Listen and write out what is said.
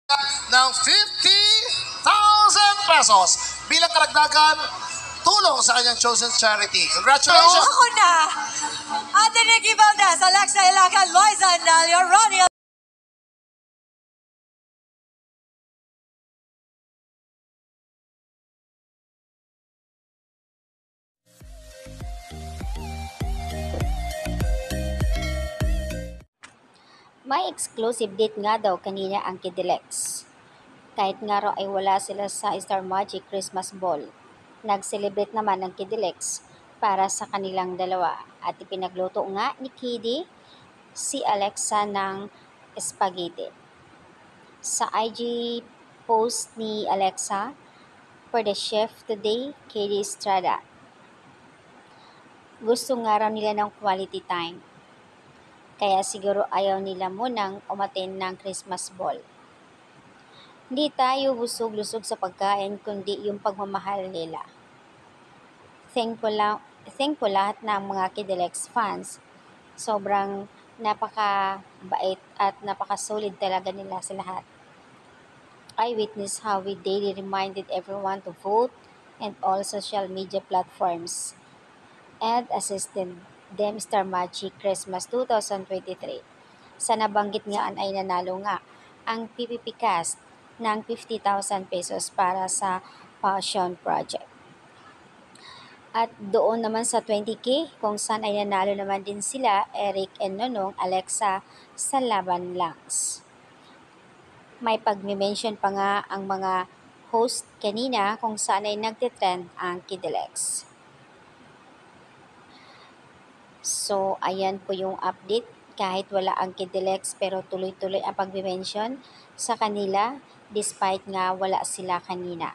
ng 50,000 pesos bilang karagdagan tulong sa kanyang chosen charity. Congratulations! Ako na! Ate Nikki Valdez, Alexa Ilacan, Loiza Analio, Ronnie May exclusive date nga daw kanina ang Kidilex. Kahit nga raw ay wala sila sa Star Magic Christmas Ball, nag-celebrate naman ang Kidilex para sa kanilang dalawa at ipinagluto nga ni Kiddy si Alexa ng spaghetti. Sa IG post ni Alexa, "For the chef today, Kiddy Estrada. Gusto nga raw nila ng quality time. Kaya siguro ayaw nila munang umattend ng Christmas ball. Hindi tayo busog-lusog sa pagkain kundi yung pagmamahal nila. Thankful lahat ng mga Kidilex fans. Sobrang napakabait at napakasolid talaga nila sa lahat. I witnessed how we daily reminded everyone to vote and all social media platforms and assisted them Star Magic Christmas 2023. Sa nabanggit nga ay nanalo nga ang PPP Cast ng 50,000 pesos para sa Passion Project. At doon naman sa 20K kung saan ay nanalo naman din sila Eric and Nonong Alexa sa Laban Langs. May pag-mention pa nga ang mga host kanina kung saan ay nagtitrend ang Kidilex. So, ayan po yung update. Kahit wala ang Kidilex pero tuloy-tuloy ang pag-mention sa kanila despite nga wala sila kanina.